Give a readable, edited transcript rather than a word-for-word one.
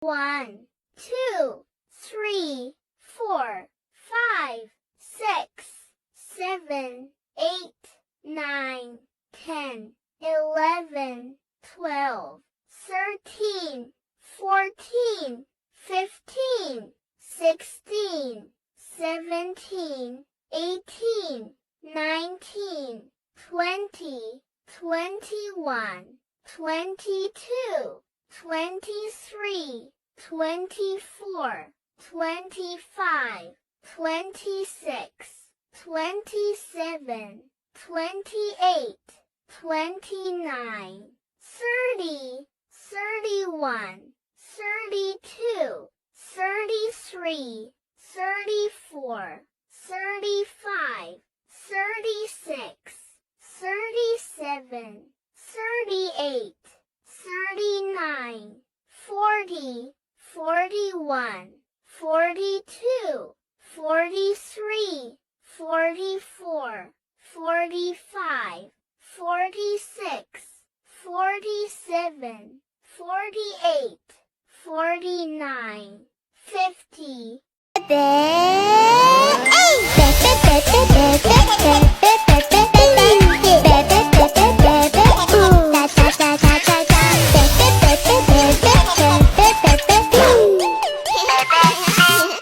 1, 2, 3, 4, 5, 6, 7, 8, 9, 10, 11, 12, 13, 14, 15, 16, 17, 18, 19, 20, 21, 22, 23, 24, 25, 26, 27, 28, 29, 30, 31, 32, 33, 34, 35, 36, 37, 38, 39, 40, 41, 42, 43, 44, 45, 46, 47, 48, 49, 50.